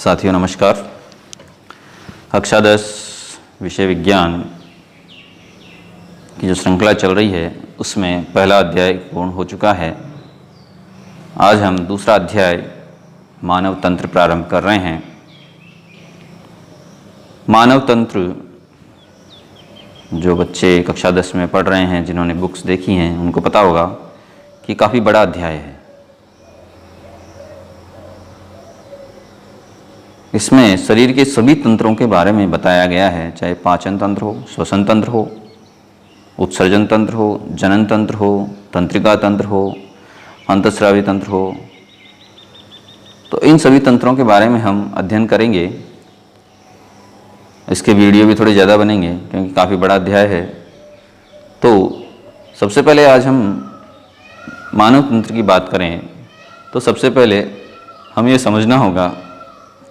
साथियों नमस्कार। कक्षा 10 विषय विज्ञान की जो श्रृंखला चल रही है उसमें पहला अध्याय पूर्ण हो चुका है। आज हम दूसरा अध्याय मानव तंत्र प्रारंभ कर रहे हैं। मानव तंत्र जो बच्चे कक्षा 10 में पढ़ रहे हैं, जिन्होंने बुक्स देखी हैं, उनको पता होगा कि काफ़ी बड़ा अध्याय है। इसमें शरीर के सभी तंत्रों के बारे में बताया गया है, चाहे पाचन तंत्र हो, श्वसन तंत्र हो, उत्सर्जन तंत्र हो, जनन तंत्र हो, तंत्रिका तंत्र हो, अंतःस्रावी तंत्र हो। तो इन सभी तंत्रों के बारे में हम अध्ययन करेंगे। इसके वीडियो भी थोड़े ज़्यादा बनेंगे क्योंकि काफ़ी बड़ा अध्याय है। तो सबसे पहले आज हम मानव तंत्र की बात करें तो सबसे पहले हम ये समझना होगा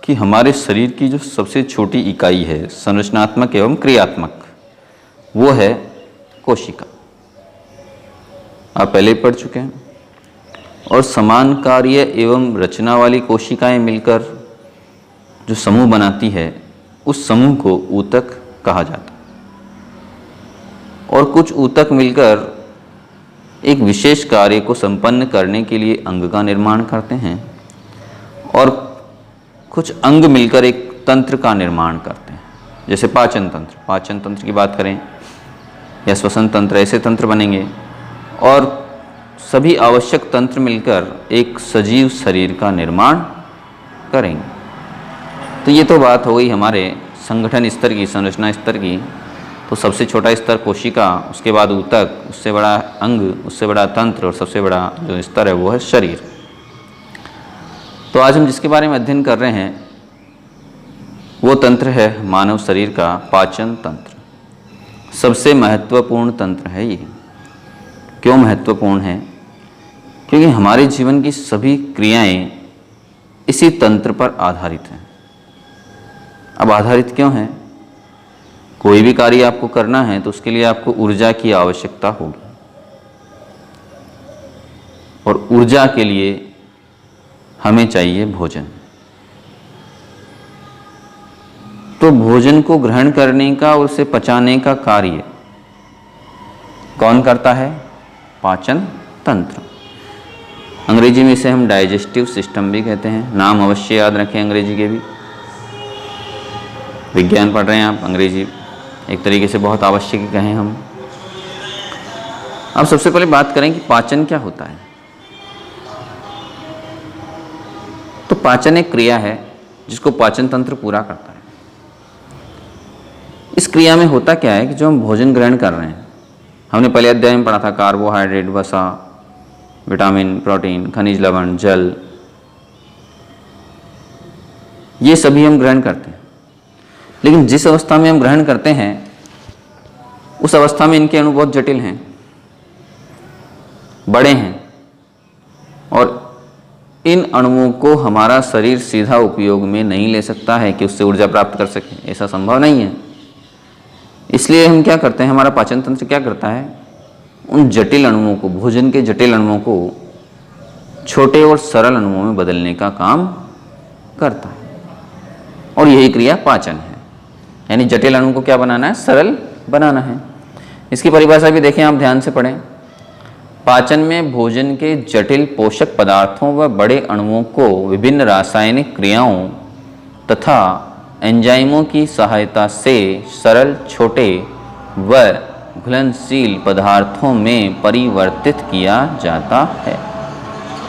कि हमारे शरीर की जो सबसे छोटी इकाई है, संरचनात्मक एवं क्रियात्मक, वो है कोशिका। आप पहले ही पढ़ चुके हैं। और समान कार्य एवं रचना वाली कोशिकाएं मिलकर जो समूह बनाती है, उस समूह को ऊतक कहा जाता है। और कुछ ऊतक मिलकर एक विशेष कार्य को संपन्न करने के लिए अंग का निर्माण करते हैं, और कुछ अंग मिलकर एक तंत्र का निर्माण करते हैं। जैसे पाचन तंत्र की बात करें या श्वसन तंत्र, ऐसे तंत्र बनेंगे। और सभी आवश्यक तंत्र मिलकर एक सजीव शरीर का निर्माण करेंगे। तो ये तो बात हो गई हमारे संगठन स्तर की, संरचना स्तर की। तो सबसे छोटा स्तर कोशिका, उसके बाद ऊतक, उससे बड़ा अंग, उससे बड़ा तंत्र, और सबसे बड़ा जो स्तर है वो है शरीर। तो आज हम जिसके बारे में अध्ययन कर रहे हैं वो तंत्र है मानव शरीर का पाचन तंत्र। सबसे महत्वपूर्ण तंत्र है ये। क्यों महत्वपूर्ण है? क्योंकि हमारे जीवन की सभी क्रियाएं इसी तंत्र पर आधारित हैं। अब आधारित क्यों है? कोई भी कार्य आपको करना है तो उसके लिए आपको ऊर्जा की आवश्यकता होगी, और ऊर्जा के लिए हमें चाहिए भोजन। तो भोजन को ग्रहण करने का और उसे पचाने का कार्य कौन करता है? पाचन तंत्र। अंग्रेजी में इसे हम डाइजेस्टिव सिस्टम भी कहते हैं। नाम अवश्य याद रखें अंग्रेजी के भी। विज्ञान पढ़ रहे हैं आप, अंग्रेजी एक तरीके से बहुत आवश्यक कहें हम। अब सबसे पहले बात करें कि पाचन क्या होता है। तो पाचन एक क्रिया है जिसको पाचन तंत्र पूरा करता है। इस क्रिया में होता क्या है कि जो हम भोजन ग्रहण कर रहे हैं, हमने पहले अध्याय में पढ़ा था, कार्बोहाइड्रेट, वसा, विटामिन, प्रोटीन, खनिज लवण, जल, ये सभी हम ग्रहण करते हैं। लेकिन जिस अवस्था में हम ग्रहण करते हैं उस अवस्था में इनके अणु बहुत जटिल हैं, बड़े हैं, और इन अणुओं को हमारा शरीर सीधा उपयोग में नहीं ले सकता है कि उससे ऊर्जा प्राप्त कर सके। ऐसा संभव नहीं है। इसलिए हम क्या करते हैं, हमारा पाचन तंत्र क्या करता है, उन जटिल अणुओं को, भोजन के जटिल अणुओं को छोटे और सरल अणुओं में बदलने का काम करता है। और यही क्रिया पाचन है। यानी जटिल अणु को क्या बनाना है? सरल बनाना है। इसकी परिभाषा भी देखें, आप ध्यान से पढ़ें। पाचन में भोजन के जटिल पोषक पदार्थों व बड़े अणुओं को विभिन्न रासायनिक क्रियाओं तथा एंजाइमों की सहायता से सरल, छोटे व घुलनशील पदार्थों में परिवर्तित किया जाता है।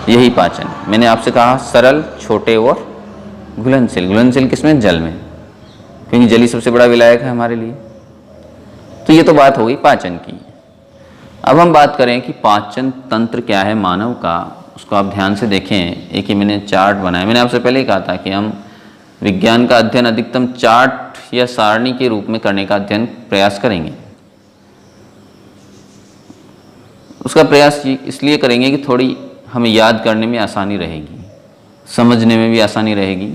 यही पाचन। मैंने आपसे कहा सरल, छोटे और घुलनशील। घुलनशील किसमें? जल में, क्योंकि जल ही सबसे बड़ा विलायक है हमारे लिए। तो ये तो बात हो गई पाचन की। अब हम बात करें कि पाचन तंत्र क्या है मानव का, उसको आप ध्यान से देखें। एक ही मैंने चार्ट बनाया। मैंने आपसे पहले ही कहा था कि हम विज्ञान का अध्ययन अधिकतम चार्ट या सारणी के रूप में करने का अध्ययन प्रयास करेंगे। उसका प्रयास इसलिए करेंगे कि थोड़ी हमें याद करने में आसानी रहेगी, समझने में भी आसानी रहेगी,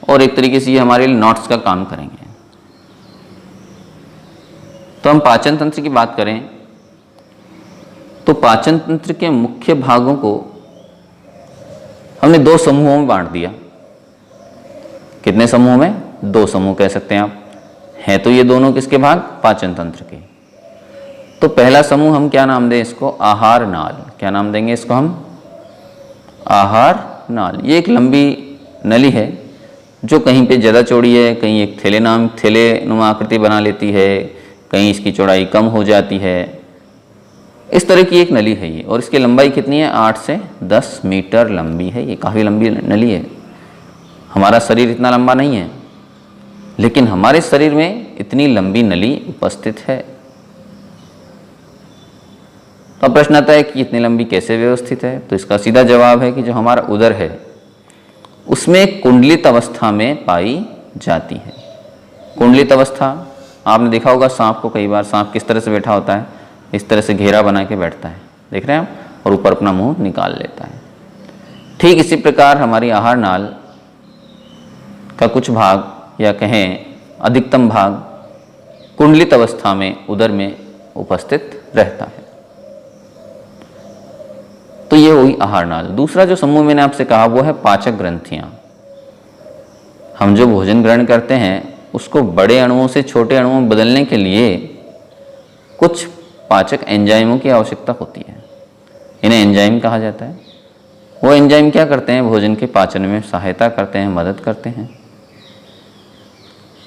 और एक तरीके से ये हमारे लिए नोट्स का काम करेंगे। तो हम पाचन तंत्र की बात करें तो पाचन तंत्र के मुख्य भागों को हमने दो समूहों में बांट दिया। कितने समूह में? 2 समूह कह सकते हैं आप। हैं तो ये दोनों किसके भाग? पाचन तंत्र के। तो पहला समूह हम क्या नाम दें इसको? आहार नाल। क्या नाम देंगे इसको हम? आहार नाल। ये एक लंबी नली है जो कहीं पे ज़्यादा चौड़ी है, कहीं एक थैले नुमा आकृति बना लेती है, कहीं इसकी चौड़ाई कम हो जाती है। इस तरह की एक नली है ये, और इसकी लंबाई कितनी है? 8 से 10 मीटर लंबी है। ये काफ़ी लंबी नली है। हमारा शरीर इतना लंबा नहीं है, लेकिन हमारे शरीर में इतनी लंबी नली उपस्थित है। तो प्रश्न आता है कि इतनी लंबी कैसे व्यवस्थित है? तो इसका सीधा जवाब है कि जो हमारा उदर है उसमें कुंडलित अवस्था में पाई जाती है। कुंडलित अवस्था आपने देखा होगा सांप को, कई बार सांप किस तरह से बैठा होता है? इस तरह से घेरा बना के बैठता है, देख रहे हैं आप, और ऊपर अपना मुंह निकाल लेता है। ठीक इसी प्रकार हमारी आहार नाल का कुछ भाग या कहें अधिकतम भाग कुंडलित अवस्था में उदर में उपस्थित रहता है। तो ये हुई आहार नाल। दूसरा जो समूह मैंने आपसे कहा वो है पाचक ग्रंथियां। हम जो भोजन ग्रहण करते हैं उसको बड़े अणुओं से छोटे अणुओं में बदलने के लिए कुछ पाचक एंजाइमों की आवश्यकता होती है। इन्हें एंजाइम कहा जाता है। वो एंजाइम क्या करते हैं? भोजन के पाचन में सहायता करते हैं, मदद करते हैं।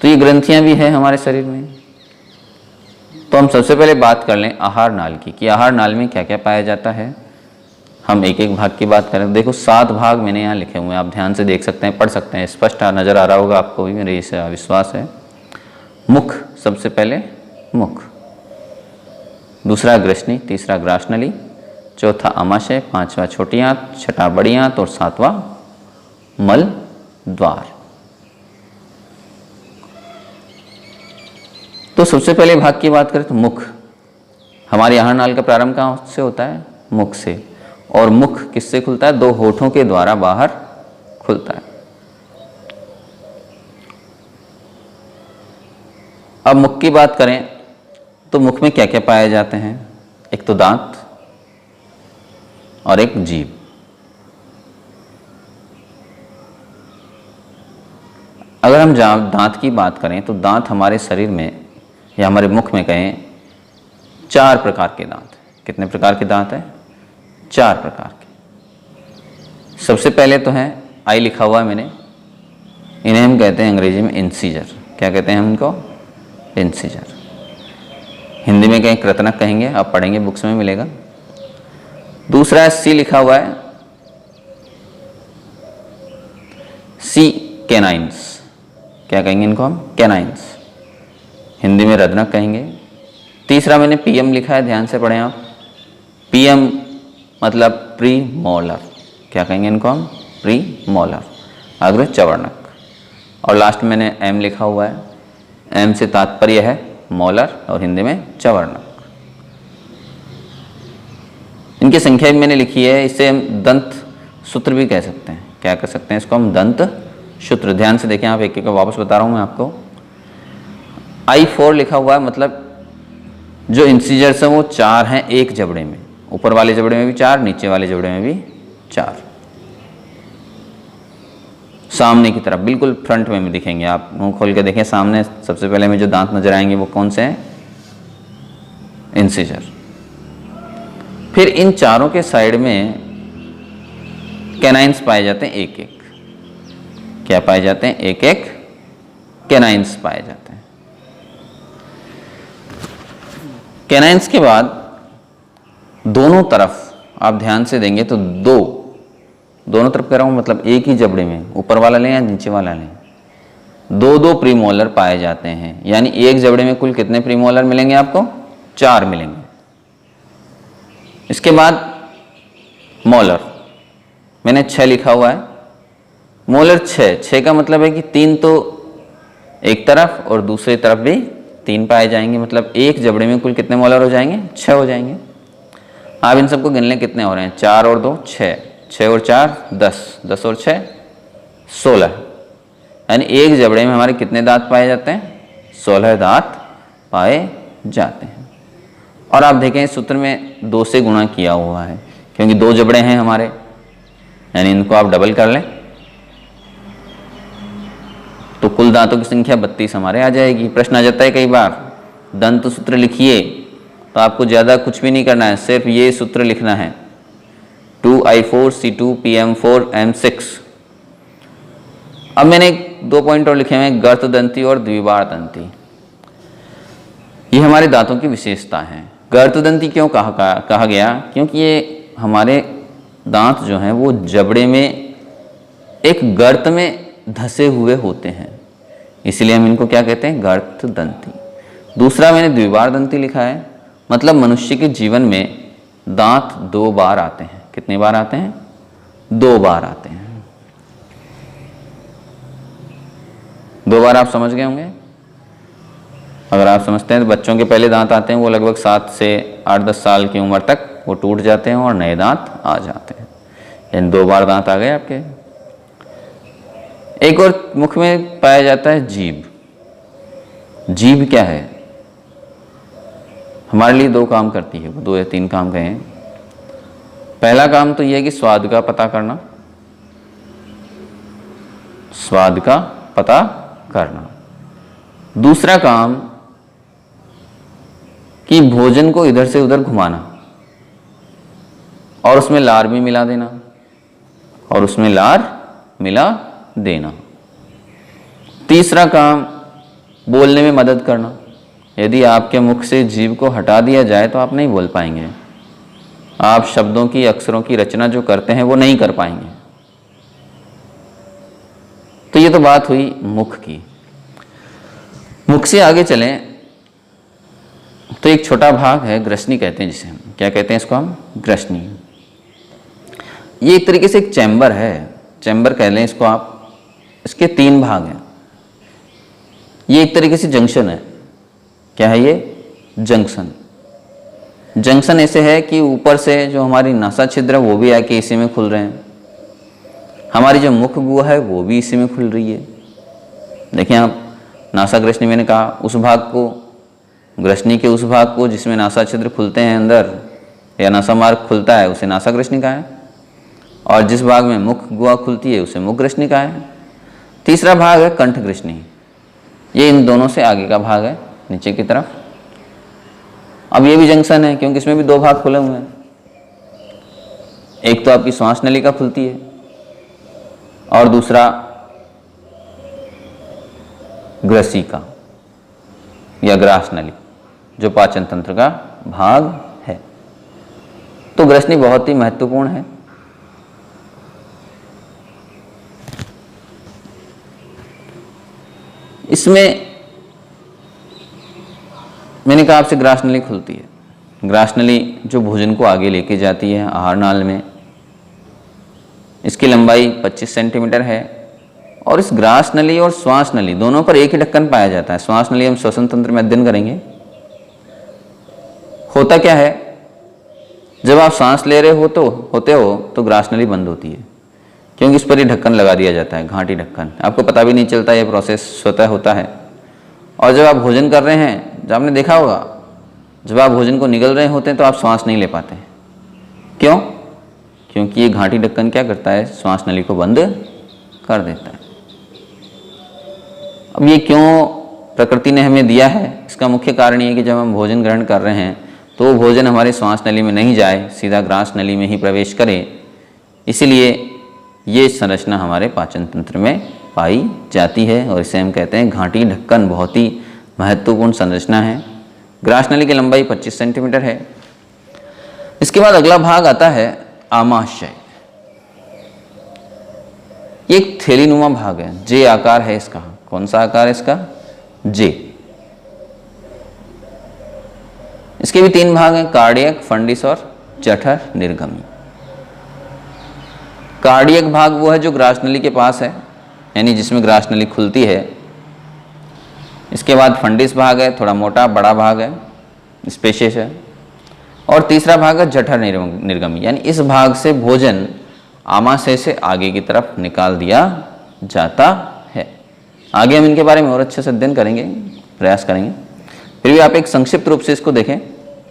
तो ये ग्रंथियां भी है हमारे शरीर में। तो हम सबसे पहले बात कर लें आहार नाल की, कि आहार नाल में क्या क्या पाया जाता है। हम एक एक भाग की बात करें। देखो 7 भाग मैंने यहाँ लिखे हुए हैं, आप ध्यान से देख सकते हैं, पढ़ सकते हैं, स्पष्ट नज़र आ रहा होगा आपको भी, मेरे इस विश्वास है। मुख, सबसे पहले मुख, दूसरा ग्रसनी, तीसरा ग्रासनली, चौथा आमाशय, 5वां छोटी आंत, 6वां बड़ी आंत और 7वां मल द्वार। तो सबसे पहले भाग की बात करें तो मुख। हमारे आहार नाल का प्रारंभ कहाँ से होता है? मुख से। और मुख किससे खुलता है? 2 होठों के द्वारा बाहर खुलता है। अब मुख की बात करें तो मुख में क्या क्या पाए जाते हैं? एक तो दांत और एक जीभ। अगर हम दांत की बात करें तो दांत हमारे शरीर में या हमारे मुख में कहें 4 प्रकार के दांत। कितने प्रकार के दांत हैं? 4 प्रकार के। सबसे पहले तो है, आई लिखा हुआ है मैंने, इन्हें हम कहते हैं अंग्रेजी में इंसीजर। क्या कहते हैं हम इनको? इंसीजर। हिंदी में कहीं कृतनक कहेंगे, आप पढ़ेंगे बुक्स में मिलेगा। दूसरा है सी लिखा हुआ है, सी कैनाइन्स। क्या कहेंगे इनको हम? कैनाइन्स। हिंदी में रदनक कहेंगे। तीसरा मैंने पीएम लिखा है, ध्यान से पढ़ें आप। पीएम मतलब प्री मोलर। क्या कहेंगे इनको हम? प्री मोलर, अग्र चवर्णक। और लास्ट में मैंने एम लिखा हुआ है। एम से तात्पर्य है मोलर और हिंदी में चवर्णक। इनकी संख्या भी मैंने लिखी है। इसे हम दंत सूत्र भी कह सकते हैं। क्या कह सकते हैं इसको हम? दंत सूत्र। ध्यान से देखें आप, एक एक वापस बता रहा हूं मैं आपको। I4 लिखा हुआ है, मतलब जो इंसीजर्स हैं वो 4 हैं एक जबड़े में। ऊपर वाले जबड़े में भी 4, नीचे वाले जबड़े में भी 4। सामने की तरफ बिल्कुल फ्रंट में भी दिखेंगे। आप मुंह खोल के देखें, सामने सबसे पहले में जो दांत नजर आएंगे वो कौन से हैं? इंसीजर। फिर इन चारों के साइड में कैनाइन्स पाए जाते हैं एक एक। क्या पाए जाते हैं? एक एक कैनाइन्स पाए जाते हैं। कैनाइन्स के बाद दोनों तरफ आप ध्यान से देंगे तो दोनों तरफ कह रहा हूं, मतलब एक ही जबड़े में, ऊपर वाला लें या नीचे वाला लें, 2 प्रीमोलर पाए जाते हैं। यानी एक जबड़े में कुल कितने प्रीमोलर मिलेंगे आपको? 4 मिलेंगे। इसके बाद मोलर मैंने 6 लिखा हुआ है। मोलर 6 का मतलब है कि 3 तो एक तरफ और दूसरी तरफ भी 3 पाए जाएंगे। मतलब एक जबड़े में कुल कितने मोलर हो जाएंगे? 6 हो जाएंगे। आप इन सबको गिन लें कितने हो रहे हैं? 4 और 2 6, 6 और 4 10, 10 और 6 16। यानी एक जबड़े में हमारे कितने दांत पाए जाते हैं? 16 दांत पाए जाते हैं। और आप देखें इस सूत्र में 2 से गुणा किया हुआ है, क्योंकि 2 जबड़े हैं हमारे, यानी इनको आप डबल कर लें। तो कुल दांतों की संख्या 32 हमारे आ जाएगी। प्रश्न आ जाता है कई बार, दंत सूत्र लिखिए, तो आपको ज़्यादा कुछ भी नहीं करना है, सिर्फ ये सूत्र लिखना है 2I4C2PM4M6। अब मैंने 2 पॉइंट और लिखे हुए हैं, गर्त दंती और द्विबार दंती। ये हमारे दांतों की विशेषता है। गर्त दंती क्यों कहा गया? क्योंकि ये हमारे दांत जो हैं वो जबड़े में एक गर्त में धसे हुए होते हैं, इसलिए हम इनको क्या कहते हैं? गर्त दंती। दूसरा मैंने द्विबार दंती लिखा है, मतलब मनुष्य के जीवन में दांत 2 बार आते हैं। कितनी बार आते हैं? 2 बार आते हैं। 2 बार आप समझ गए होंगे। अगर आप समझते हैं तो बच्चों के पहले दांत आते हैं, वो लगभग 7 से 8-10 साल की उम्र तक वो टूट जाते हैं और नए दांत आ जाते हैं। यानी 2 बार दांत आ गए आपके। एक और मुख में पाया जाता है जीभ। जीभ क्या है? हमारे लिए 2 काम करती है, वो 2 या 3 काम कहें। पहला काम तो यह है कि स्वाद का पता करना, स्वाद का पता करना। दूसरा काम कि भोजन को इधर से उधर घुमाना और उसमें लार भी मिला देना, और उसमें लार मिला देना। तीसरा काम बोलने में मदद करना। यदि आपके मुख से जीभ को हटा दिया जाए तो आप नहीं बोल पाएंगे, आप शब्दों की, अक्षरों की रचना जो करते हैं वो नहीं कर पाएंगे। तो ये तो बात हुई मुख की। मुख से आगे चलें तो एक छोटा भाग है, ग्रसनी कहते हैं जिसे हम। क्या कहते हैं इसको हम? ग्रसनी। ये एक तरीके से एक चैम्बर है, चैम्बर कह लें इसको आप। इसके 3 भाग हैं। ये एक तरीके से जंक्शन है। क्या है ये? जंक्शन। जंक्शन ऐसे है कि ऊपर से जो हमारी नासा छिद्र है वो भी आके इसी में खुल रहे हैं, हमारी जो मुख गुहा है वो भी इसी में खुल रही है। देखिए आप, नासा ग्रसनी मैंने कहा, उस भाग को, ग्रसनी के उस भाग को जिसमें नासा छिद्र खुलते हैं अंदर या नासा मार्ग खुलता है उसे नासा ग्रसनी कहा है, और जिस भाग में मुख गुहा खुलती है उसे मुख ग्रसनी कहा है। तीसरा भाग है कंठ ग्रसनी। ये इन दोनों से आगे का भाग है, नीचे की तरफ। अब ये भी जंक्शन है क्योंकि इसमें भी 2 भाग खुले हुए हैं। एक तो आपकी श्वास नली का खुलती है और दूसरा ग्रसी का या ग्रास नली, जो पाचन तंत्र का भाग है। तो ग्रसनी बहुत ही महत्वपूर्ण है। इसमें मैंने कहा आपसे ग्रास नली खुलती है। ग्रास नली जो भोजन को आगे लेके जाती है आहार नाल में, इसकी लंबाई 25 सेंटीमीटर है। और इस ग्रास नली और श्वास नली दोनों पर एक ही ढक्कन पाया जाता है। श्वास नली हम श्वसन तंत्र में अध्ययन करेंगे। होता क्या है, जब आप सांस ले रहे होते हो तो ग्रास नली बंद होती है, क्योंकि इस पर ही ढक्कन लगा दिया जाता है, घाटी ढक्कन। आपको पता भी नहीं चलता, यह प्रोसेस स्वतः होता है। और जब आप भोजन कर रहे हैं, जब आपने देखा होगा, जब आप भोजन को निगल रहे होते हैं तो आप श्वास नहीं ले पाते। क्यों? क्योंकि ये घाटी ढक्कन क्या करता है? श्वास नली को बंद कर देता है। अब ये क्यों प्रकृति ने हमें दिया है? इसका मुख्य कारण ये है कि जब हम भोजन ग्रहण कर रहे हैं तो वो भोजन हमारे श्वास नली में नहीं जाए, सीधा ग्रास नली में ही प्रवेश करे। इसीलिए ये संरचना हमारे पाचन तंत्र में पाई जाती है और इसे हम कहते हैं घाटी ढक्कन। बहुत ही महत्वपूर्ण संरचना है। ग्रास नली की लंबाई 25 सेंटीमीटर है। इसके बाद अगला भाग आता है आमाशय। ये एक थैलीनुमा भाग है, जे आकार है इसका। कौन सा आकार है इसका? जे। इसके भी 3 भाग हैं, कार्डियक, फंडिस और जठर निर्गमी। कार्डियक भाग वो है जो ग्रास नली के पास है, यानी जिसमें ग्रास नली खुलती है। इसके बाद फंडिस भाग है, थोड़ा मोटा बड़ा भाग है, स्पेशियस है। और तीसरा भाग है जठर निर्गमी, यानी इस भाग से भोजन आमाशय से आगे की तरफ निकाल दिया जाता है। आगे हम इनके बारे में और अच्छे से अध्ययन करेंगे, प्रयास करेंगे। फिर भी आप एक संक्षिप्त रूप से इसको देखें,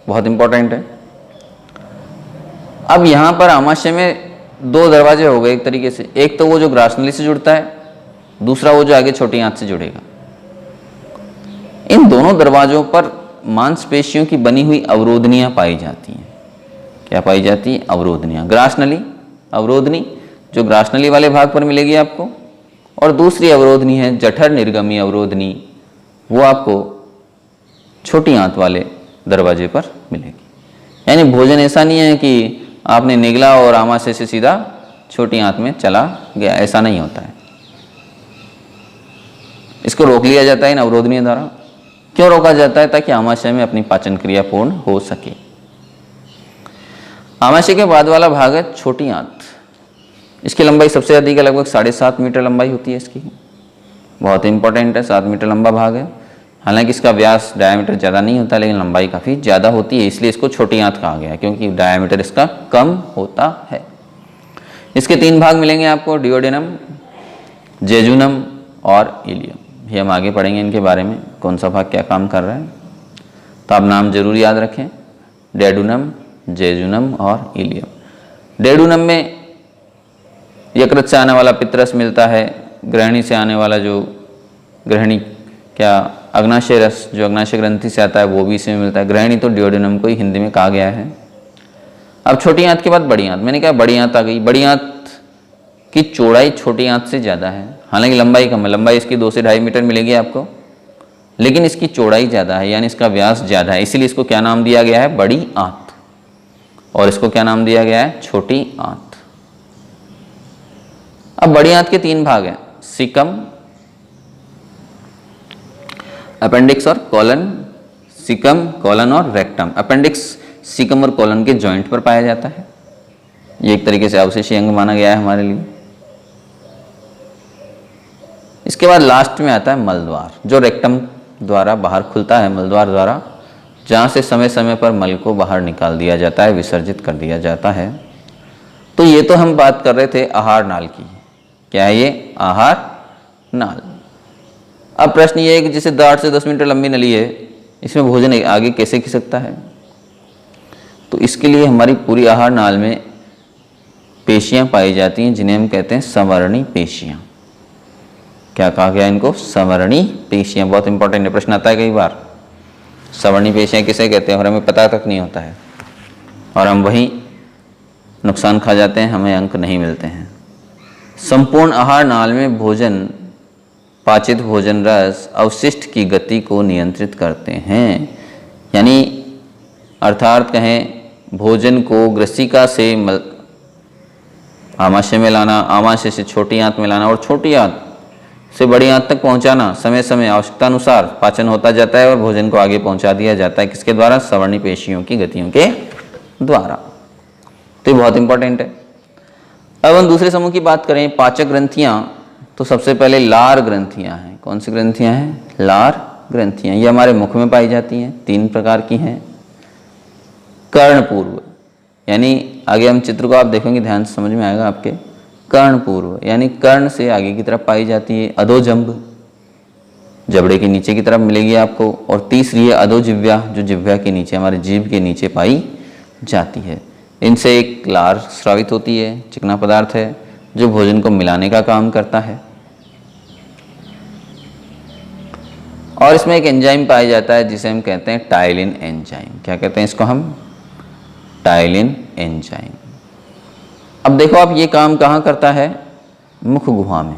बहुत इंपॉर्टेंट है। अब यहाँ पर आमाशय में 2 दरवाजे हो गए एक तरीके से। एक तो वो जो ग्रास नली से जुड़ता है, दूसरा वो जो आगे छोटी आंत से जुड़ेगा। इन दोनों दरवाजों पर मांसपेशियों की बनी हुई अवरोधनियां पाई जाती हैं। क्या पाई जाती है? अवरोधनियां। ग्रासनली अवरोधनी जो ग्रासनली वाले भाग पर मिलेगी आपको, और दूसरी अवरोधनी है जठर निर्गमी अवरोधनी, वो आपको छोटी आंत वाले दरवाजे पर मिलेगी। यानी भोजन ऐसा नहीं है कि आपने निगला और आमाशय से सीधा छोटी आंत में चला गया, ऐसा नहीं होता है। इसको रोक लिया जाता है इन अवरोधनियों द्वारा। क्यों रोका जाता है? ताकि आमाशय में अपनी पाचन क्रिया पूर्ण हो सके। आमाशय के बाद वाला भाग है छोटी आंत। इसकी लंबाई सबसे अधिक है, लगभग 7.5 मीटर लंबाई होती है इसकी। बहुत इंपॉर्टेंट है, 7 मीटर लंबा भाग है। हालांकि इसका व्यास डायमीटर ज़्यादा नहीं होता, लेकिन लंबाई काफ़ी ज़्यादा होती है, इसलिए इसको छोटी आंत कहा गया है, क्योंकि डायमीटर इसका कम होता है। इसके 3 भाग मिलेंगे आपको, डियोडेनम, जेजुनम और इलियम। ये हम आगे पढ़ेंगे इनके बारे में, कौन सा भाग क्या काम कर रहा है। तो आप नाम जरूर याद रखें, डेडुनम, जेजुनम और इलियम। डेडुनम में यकृत से आने वाला पित्तरस मिलता है, ग्रहणी से आने वाला जो ग्रहणी क्या अग्नाशय रस जो अग्नाशय ग्रंथि से आता है वो भी इसमें मिलता है। ग्रहणी तो डियोडेनम को ही हिंदी में कहा गया है। अब छोटी आंत के बाद बड़ी आंत। मैंने कहा बड़ी आंत आ गई। बड़ी आंत की चौड़ाई छोटी आंत से ज़्यादा है, हालांकि लंबाई कम है। लंबाई इसकी 2 से 2.5 मीटर मिलेगी आपको, लेकिन इसकी चौड़ाई ज़्यादा है, यानी इसका व्यास ज़्यादा है। इसीलिए इसको क्या नाम दिया गया है? बड़ी आंत। और इसको क्या नाम दिया गया है? छोटी आंत। अब बड़ी आंत के 3 भाग हैं, सीकम, अपेंडिक्स और कॉलन। सीकम, कॉलन और रेक्टम। अपेंडिक्स सीकम और कॉलन के जॉइंट पर पाया जाता है। ये एक तरीके से अवशेषीय अंग माना गया है हमारे लिए। इसके बाद लास्ट में आता है मलद्वार, जो रेक्टम द्वारा बाहर खुलता है, मलद्वार द्वारा, जहाँ से समय समय पर मल को बाहर निकाल दिया जाता है, विसर्जित कर दिया जाता है। तो ये तो हम बात कर रहे थे आहार नाल की। क्या है ये? आहार नाल। अब प्रश्न ये है कि जैसे 8 से 10 मीटर लंबी नली है, इसमें भोजन आगे कैसे खिसकता है? तो इसके लिए हमारी पूरी आहार नाल में पेशियां पाई जाती हैं, जिन्हें हम कहते हैं संवरणी पेशियां। क्या कहा गया इनको? संवरणी पेशियां। बहुत इंपॉर्टेंट है, प्रश्न आता है कई बार। संवरणी पेशियां किसे कहते हैं और हमें पता तक नहीं होता है, और हम वही नुकसान खा जाते हैं, हमें अंक नहीं मिलते हैं। संपूर्ण आहार नाल में भोजन पाचित भोजन रस अवशिष्ट की गति को नियंत्रित करते हैं। यानी अर्थात कहें भोजन को ग्रसिका से आमाशय में लाना, आमाशय से छोटी आंत में लाना और छोटी आंत से बड़ी आंत तक पहुंचाना, समय समय आवश्यकता अनुसार पाचन होता जाता है और भोजन को आगे पहुंचा दिया जाता है। किसके द्वारा? संवरणी पेशियों की गतियों के द्वारा। तो ये बहुत इंपॉर्टेंट है। अब हम दूसरे समूह की बात करें, पाचक ग्रंथियां। तो सबसे पहले लार ग्रंथियां हैं। कौन सी ग्रंथियां हैं? लार ग्रंथियां। ये हमारे मुख में पाई जाती हैं, 3 प्रकार की हैं। कर्णपूर्व, यानी आगे हम चित्र को आप देखेंगे ध्यान से समझ में आएगा आपके। कर्णपूर्व यानी कर्ण से आगे की तरफ पाई जाती है। अधोजंब, जबड़े के नीचे की तरफ मिलेगी आपको। और तीसरी है अधोजिह्वा, जो जिह्वा के नीचे, हमारे जीभ के नीचे पाई जाती है। इनसे एक लार स्रावित होती है, चिकना पदार्थ है जो भोजन को मिलाने का काम करता है। और इसमें एक एंजाइम पाया जाता है जिसे हम कहते हैं टाइलिन एंजाइम। क्या कहते हैं इसको हम? Ptyalin enzyme. अब देखो आप, ये काम कहाँ करता है? मुख गुहा में।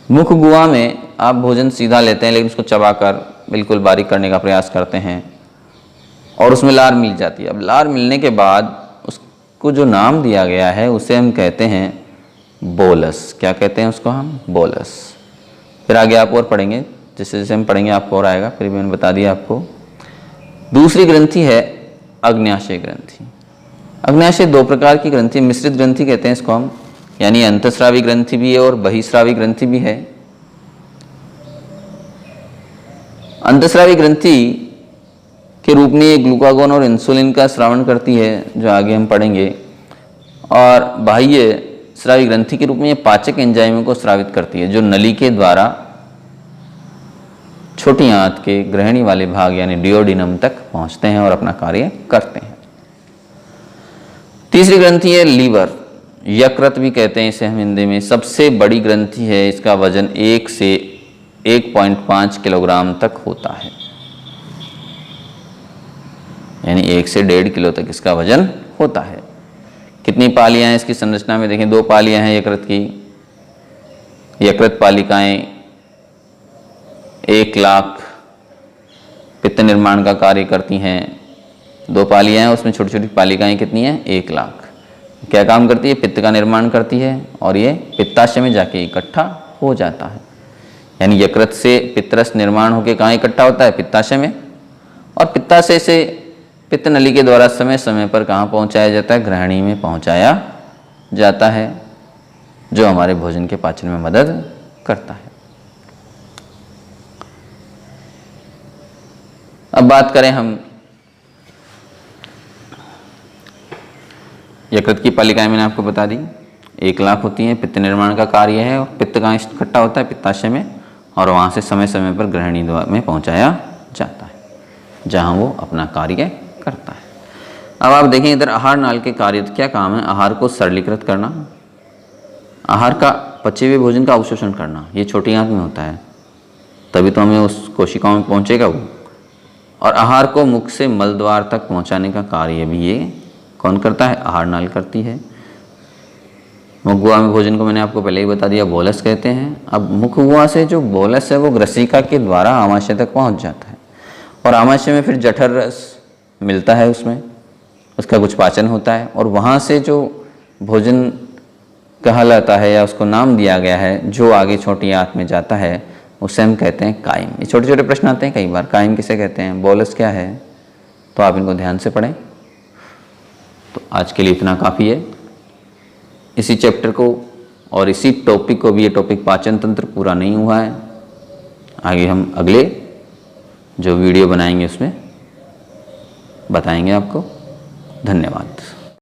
मुख गुहा में आप भोजन सीधा लेते हैं, लेकिन उसको चबाकर बिल्कुल बारीक करने का प्रयास करते हैं और उसमें लार मिल जाती है। अब लार मिलने के बाद उसको जो नाम दिया गया है उसे हम कहते हैं बोलस। क्या कहते हैं उसको हम? बोलस। फिर आगे आप और पढ़ेंगे, जैसे जैसे हम पढ़ेंगे आपको और आएगा, फिर मैंने बता दिया आपको। दूसरी ग्रंथि है अग्न्याशय ग्रंथि। अग्न्याशय 2 प्रकार की ग्रंथि, मिश्रित ग्रंथि कहते हैं इसको हम, यानी अंतःस्रावी ग्रंथि भी है और बहिस्रावी ग्रंथि भी है। अंतःस्रावी ग्रंथि के रूप में ये ग्लूकागोन और इंसुलिन का स्रावण करती है, जो आगे हम पढ़ेंगे। और बाह्य स्रावी ग्रंथि के रूप में ये पाचक एंजाइमों को स्रावित करती है, जो नली के द्वारा छोटी आंत के ग्रहणी वाले भाग यानी डियोडिनम तक पहुंचते हैं और अपना कार्य करते हैं। तीसरी ग्रंथि है लीवर। यकृत भी कहते हैं इसे हम हिंदी में, सबसे बड़ी ग्रंथि है। इसका वजन 1 से 1.5 किलोग्राम तक होता है, यानी 1 से 1.5 किलो तक इसका वजन होता है। कितनी पालियां हैं इसकी संरचना में देखें, 2 पालियां हैं यकृत की। यकृत पालिकाएं 1 लाख पित्त निर्माण का कार्य करती हैं। 2 पालियां हैं, उसमें छोटी छोटी पालिकाएं कितनी हैं, 1 लाख। क्या काम करती है, पित्त का निर्माण करती है और ये पित्ताशय में जाके इकट्ठा हो जाता है। यानी यकृत से पित्तरस निर्माण होकर कहाँ इकट्ठा होता है, पित्ताशय में, और पित्ताशय से पित्त नली के द्वारा समय समय पर कहाँ पहुँचाया जाता है, ग्रहणी में पहुँचाया जाता है, जो हमारे भोजन के पाचन में मदद करता है। अब बात करें हम यकृत की पालिकाएं, मैंने आपको बता दी 1 लाख होती हैं, पित्त निर्माण का कार्य है और पित्त कहाँ इकट्ठा होता है, पित्ताशय में, और वहाँ से समय समय पर ग्रहणी में पहुँचाया जाता है, जहाँ वो अपना कार्य करता है। अब आप देखें इधर आहार नाल के कार्य क्या काम है, आहार को सरलीकृत करना, आहार का पचे हुए भोजन का अवशोषण करना, ये छोटी आंत में होता है, तभी तो हमें उस कोशिकाओं में पहुँचेगा वो। और आहार को मुख से मल द्वार तक पहुँचाने का कार्य भी ये कौन करता है, आहार नाल करती है। मुखगुहा में भोजन को मैंने आपको पहले ही बता दिया, बोलस कहते हैं। अब मुखगुहा से जो बोलस है वो ग्रसिका के द्वारा आमाशय तक पहुँच जाता है, और आमाशय में फिर जठर रस मिलता है, उसमें उसका कुछ पाचन होता है, और वहाँ से जो भोजन कहलाता है या उसको नाम दिया गया है, जो आगे छोटी आंत में जाता है, उसे हम कहते हैं काइम। ये छोटे छोटे प्रश्न आते हैं कई बार, काइम किसे कहते हैं, बोलस क्या है, तो आप इनको ध्यान से पढ़ें। तो आज के लिए इतना काफ़ी है। इसी चैप्टर को और इसी टॉपिक को भी, ये टॉपिक पाचन तंत्र पूरा नहीं हुआ है, आगे हम अगले जो वीडियो बनाएंगे उसमें बताएंगे आपको। धन्यवाद।